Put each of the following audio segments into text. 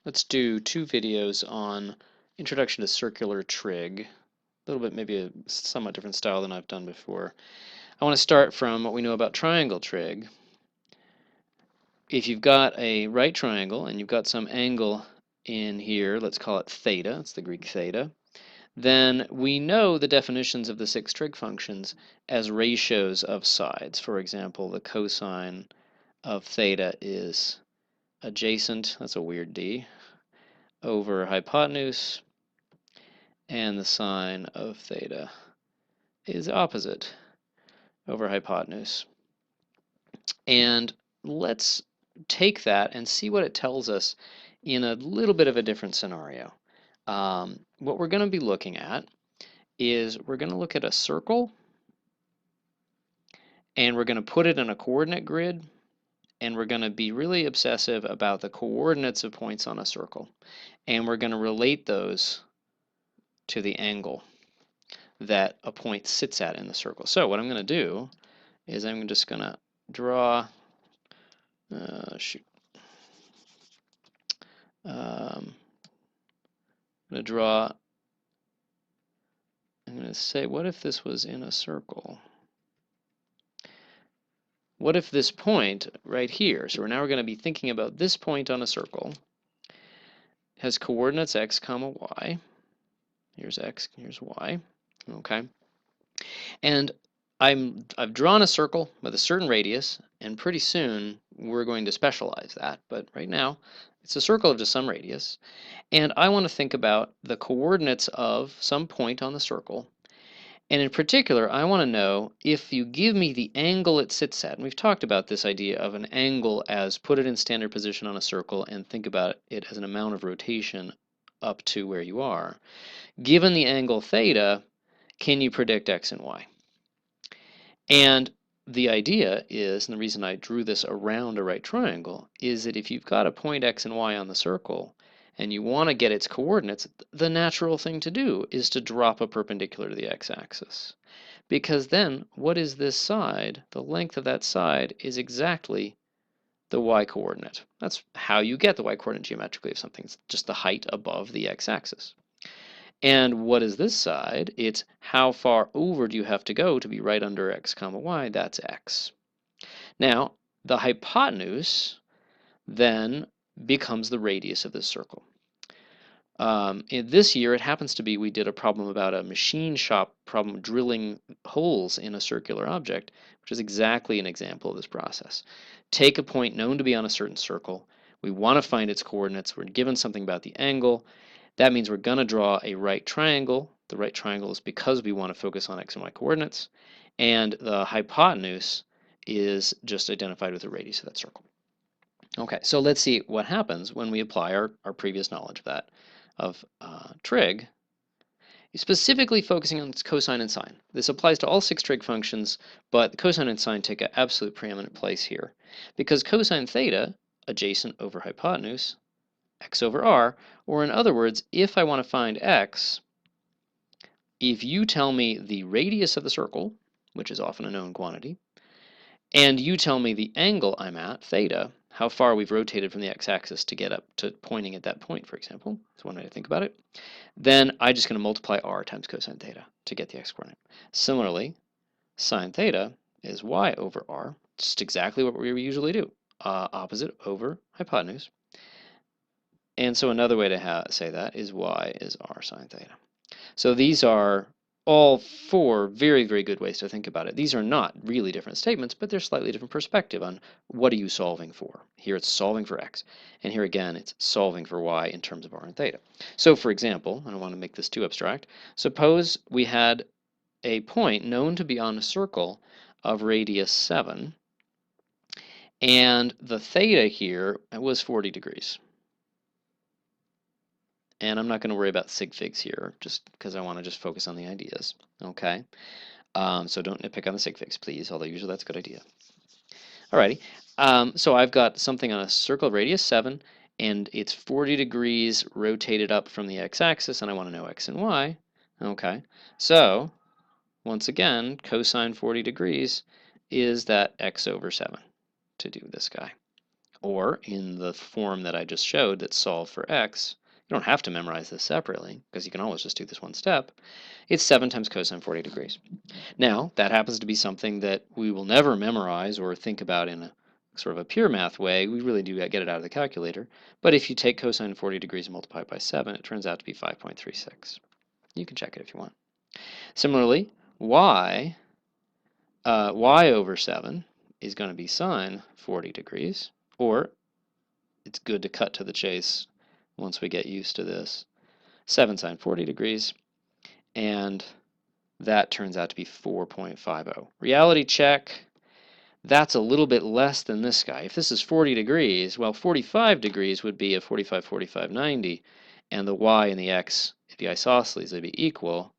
Let's do two videos on Introduction to Circular Trig. A little bit, maybe a somewhat different style than I've done before. I want to start from what we know about triangle trig. If you've got a right triangle and you've got some angle in here, let's call it theta, it's the Greek theta, then we know the definitions of the six trig functions as ratios of sides. For example, the cosine of theta is adjacent, that's a weird D, over hypotenuse, and the sine of theta is opposite over hypotenuse. And let's take that and see what it tells us in a little bit of a different scenario. What we're going to be looking at is we're going to look at a circle, and we're going to put it in a coordinate grid, and we're going to be really obsessive about the coordinates of points on a circle, and we're going to relate those to the angle that a point sits at in the circle. So what I'm going to do is I'm just going to draw, I'm going to say, what if this was in a circle? What if this point right here, so we're going to be thinking about this point on a circle, has coordinates x comma y. Here's x, here's y, okay? And I've drawn a circle with a certain radius, and pretty soon we're going to specialize that, but right now it's a circle of just some radius, and I want to think about the coordinates of some point on the circle, and in particular I want to know if you give me the angle it sits at, and we've talked about this idea of an angle as put it in standard position on a circle and think about it as an amount of rotation up to where you are. Given the angle theta, can you predict x and y? And the idea is, and the reason I drew this around a right triangle, is that if you've got a point x and y on the circle, and you want to get its coordinates, the natural thing to do is to drop a perpendicular to the x-axis. Because then, what is this side? The length of that side is exactly the y-coordinate. That's how you get the y-coordinate geometrically if something's just the height above the x-axis. And what is this side? It's how far over do you have to go to be right under x comma y? That's x. Now, the hypotenuse then becomes the radius of this circle. In this year, it happens to be we did a problem about a machine shop problem drilling holes in a circular object, which is exactly an example of this process. Take a point known to be on a certain circle. We want to find its coordinates. We're given something about the angle. That means we're going to draw a right triangle. The right triangle is because we want to focus on x and y coordinates. And the hypotenuse is just identified with the radius of that circle. Okay, so let's see what happens when we apply our previous knowledge of that, of trig, specifically focusing on its cosine and sine. This applies to all six trig functions, but the cosine and sine take an absolute preeminent place here. Because cosine theta, adjacent over hypotenuse, x over r, or in other words, if I want to find x, if you tell me the radius of the circle, which is often a known quantity, and you tell me the angle I'm at, theta, how far we've rotated from the x-axis to get up to pointing at that point, for example, that's one way to think about it, then I'm just going to multiply r times cosine theta to get the x-coordinate. Similarly, sine theta is y over r, just exactly what we usually do, opposite over hypotenuse. And so another way to say that is y is r sine theta. So these are all four very, very good ways to think about it. These are not really different statements, but they're slightly different perspective on what are you solving for. Here it's solving for x, and here again it's solving for y in terms of r and theta. So for example, I don't want to make this too abstract, suppose we had a point known to be on a circle of radius 7, and the theta here was 40 degrees. And I'm not going to worry about sig figs here, just because I want to just focus on the ideas, okay? So don't nitpick on the sig figs, please, although usually that's a good idea. Alrighty, so I've got something on a circle of radius 7, and it's 40 degrees rotated up from the x-axis, and I want to know x and y. Okay, so once again, cosine 40 degrees is that x over 7 to do this guy. Or in the form that I just showed that's solved for x, you don't have to memorize this separately because you can always just do this one step. It's 7 times cosine 40 degrees. Now, that happens to be something that we will never memorize or think about in a sort of a pure math way. We really do get it out of the calculator. But if you take cosine 40 degrees and multiply it by 7, it turns out to be 5.36. You can check it if you want. Similarly, y over 7 is going to be sine 40 degrees, or it's good to cut to the chase once we get used to this. 7 sine 40 degrees, and that turns out to be 4.50. Reality check, that's a little bit less than this guy. If this is 40 degrees, well, 45 degrees would be a 45, 45, 90, and the y and the x, if the isosceles, they'd be equal.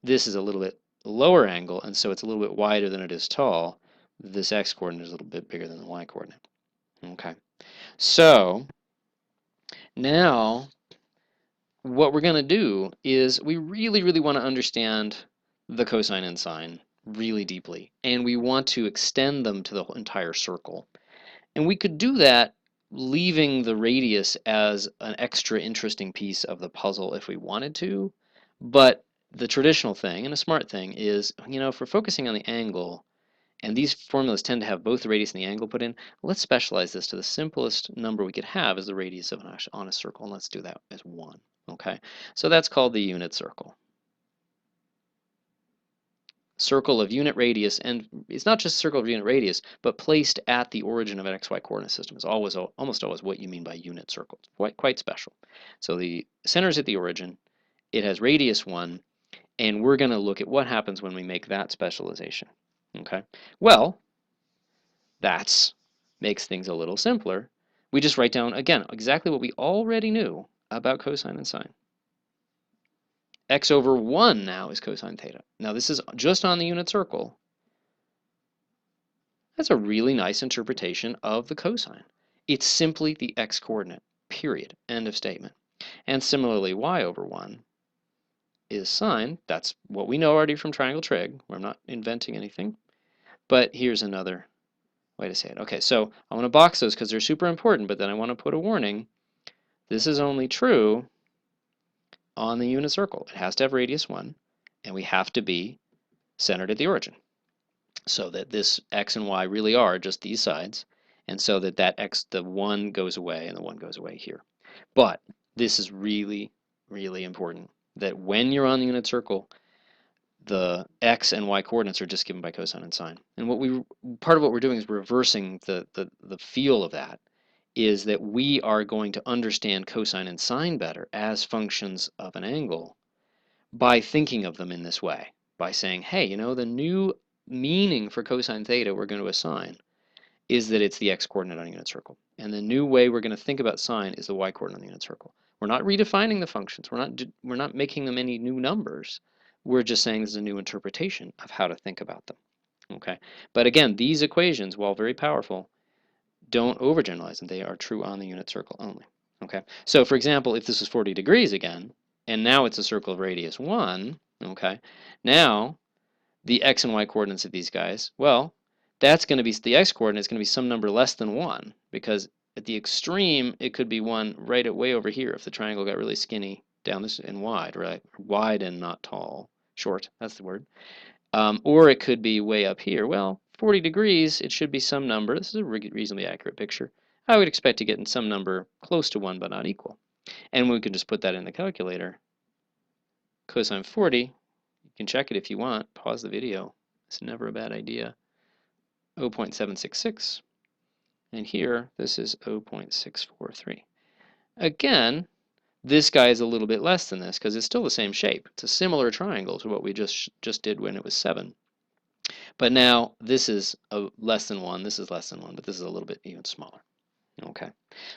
This is a little bit lower angle, and so it's a little bit wider than it is tall. This x-coordinate is a little bit bigger than the y-coordinate. Okay, so now what we're going to do is we really, really want to understand the cosine and sine really deeply, and we want to extend them to the entire circle. And we could do that leaving the radius as an extra interesting piece of the puzzle if we wanted to, but the traditional thing and a smart thing is, if we're focusing on the angle, and these formulas tend to have both the radius and the angle put in, let's specialize this to the simplest number we could have as the radius of an honest circle, and let's do that as 1. Okay, so that's called the unit circle. Circle of unit radius, and it's not just circle of unit radius, but placed at the origin of an xy coordinate system is almost always what you mean by unit circle. It's quite special. So the center is at the origin, it has radius 1, and we're going to look at what happens when we make that specialization. Okay, well, that makes things a little simpler. We just write down, again, exactly what we already knew about cosine and sine. X over 1 now is cosine theta. Now this is just on the unit circle. That's a really nice interpretation of the cosine. It's simply the x-coordinate, period, end of statement. And similarly, y over 1 is sine. That's what we know already from triangle trig. We're not inventing anything. But here's another way to say it. Okay, so I want to box those because they're super important, but then I want to put a warning. This is only true on the unit circle. It has to have radius 1, and we have to be centered at the origin, so that this x and y really are just these sides, and so that the 1 goes away and the 1 goes away here. But this is really, really important, that when you're on the unit circle, the x and y coordinates are just given by cosine and sine. And part of what we're doing is reversing the feel of that, is that we are going to understand cosine and sine better as functions of an angle by thinking of them in this way, by saying, hey, the new meaning for cosine theta we're going to assign is that it's the x-coordinate on a unit circle. And the new way we're going to think about sine is the y-coordinate on the unit circle. We're not redefining the functions. We're not making them any new numbers. We're just saying this is a new interpretation of how to think about them. Okay? But again, these equations, while very powerful, don't overgeneralize them. They are true on the unit circle only. Okay? So for example, if this is 40 degrees again, and now it's a circle of radius 1, okay, now the x and y coordinates of these guys, well, that's going to be, the x coordinate is going to be some number less than 1, because at the extreme, it could be 1 right at way over here if the triangle got really skinny down this and wide, right? Wide and not tall. Short, that's the word. Or it could be way up here. Well, 40 degrees, it should be some number. This is a reasonably accurate picture. I would expect to get in some number close to 1 but not equal. And we can just put that in the calculator. Cosine 40, you can check it if you want. Pause the video. It's never a bad idea. 0.766. And here, this is 0.643. Again, this guy is a little bit less than this because it's still the same shape. It's a similar triangle to what we just did when it was 7. But now this is less than 1, this is less than 1, but this is a little bit even smaller. Okay,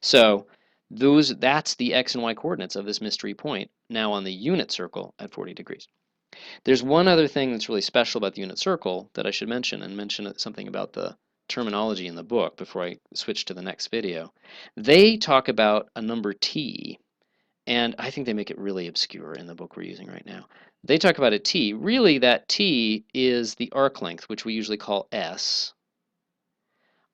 so that's the x and y coordinates of this mystery point now on the unit circle at 40 degrees. There's one other thing that's really special about the unit circle that I should mention, and mention something about the terminology in the book before I switch to the next video. They talk about a number t, and I think they make it really obscure in the book we're using right now. They talk about a t. Really, that t is the arc length, which we usually call s,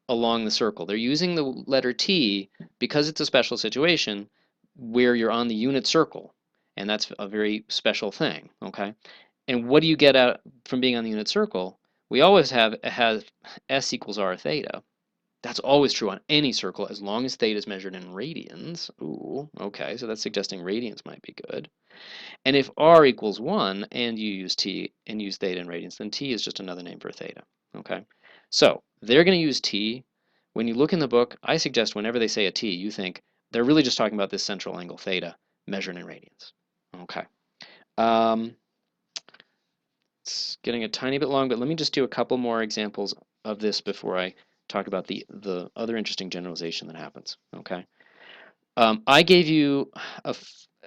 along the circle. They're using the letter T because it's a special situation where you're on the unit circle, and that's a very special thing, okay? And what do you get out from being on the unit circle? We always have S equals R theta. That's always true on any circle as long as theta is measured in radians. Ooh, okay, so that's suggesting radians might be good. And if R equals 1 and you use T and use theta in radians, then T is just another name for theta, okay? So they're going to use T. When you look in the book, I suggest whenever they say a T, you think they're really just talking about this central angle theta measured in radians, okay? It's getting a tiny bit long, but let me just do a couple more examples of this before I talk about the other interesting generalization that happens, okay? I gave you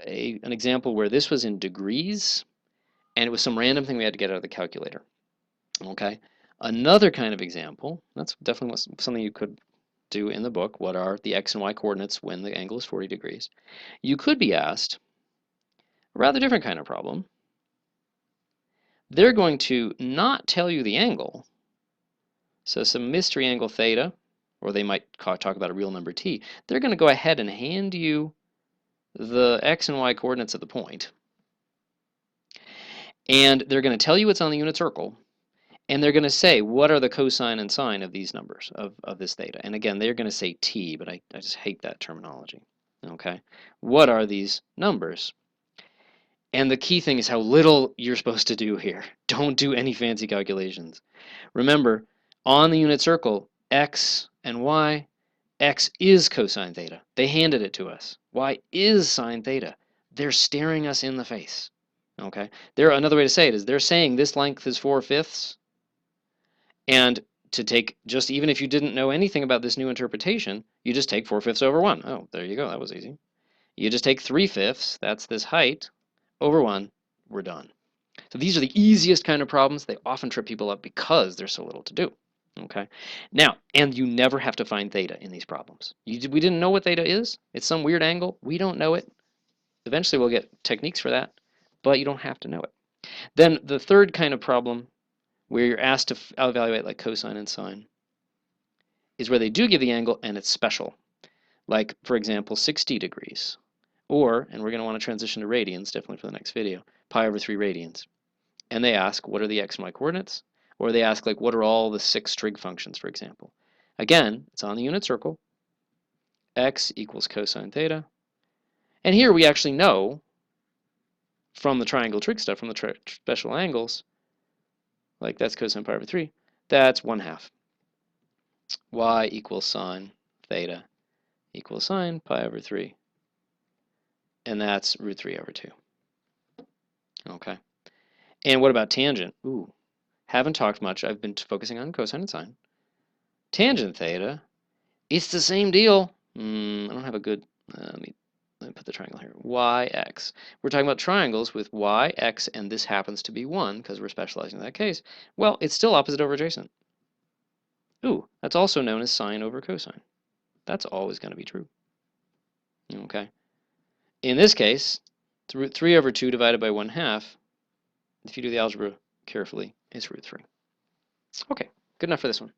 an example where this was in degrees, and it was some random thing we had to get out of the calculator, okay? Another kind of example, that's definitely something you could do in the book, what are the x and y coordinates when the angle is 40 degrees? You could be asked a rather different kind of problem. They're going to not tell you the angle, so some mystery angle theta, or they might talk about a real number t. They're going to go ahead and hand you the x and y coordinates of the point, and they're going to tell you it's on the unit circle, and they're going to say what are the cosine and sine of these numbers, of this theta. And again, they're going to say t, but I just hate that terminology. Okay, what are these numbers? And the key thing is how little you're supposed to do here. Don't do any fancy calculations. Remember, on the unit circle, x and y, x is cosine theta. They handed it to us. Y is sine theta. They're staring us in the face. Okay? Another way to say it is they're saying this length is 4/5, and to take, just even if you didn't know anything about this new interpretation, you just take 4/5 over 1. Oh, there you go. That was easy. You just take 3/5, that's this height, over 1, we're done. So these are the easiest kind of problems. They often trip people up because there's so little to do. Okay. Now, and you never have to find theta in these problems. We didn't know what theta is. It's some weird angle. We don't know it. Eventually we'll get techniques for that, but you don't have to know it. Then the third kind of problem where you're asked to evaluate like cosine and sine is where they do give the angle and it's special. Like, for example, 60 degrees. Or, and we're going to want to transition to radians, definitely for the next video, pi over 3 radians. And they ask, what are the x and y coordinates? Or they ask, like, what are all the 6 trig functions, for example? Again, it's on the unit circle. X equals cosine theta. And here we actually know from the triangle trig stuff, from the special angles, like that's cosine pi over 3, that's 1/2. Y equals sine theta equals sine pi over 3. And that's root 3 over 2. Okay. And what about tangent? Ooh, haven't talked much. I've been focusing on cosine and sine. Tangent theta, it's the same deal. I don't have a good, let me put the triangle here. Yx. We're talking about triangles with y, x, and this happens to be 1 because we're specializing in that case. Well, it's still opposite over adjacent. Ooh, that's also known as sine over cosine. That's always going to be true. Okay. In this case, it's root 3 over 2 divided by 1/2. If you do the algebra carefully, it's root 3. Okay, good enough for this one.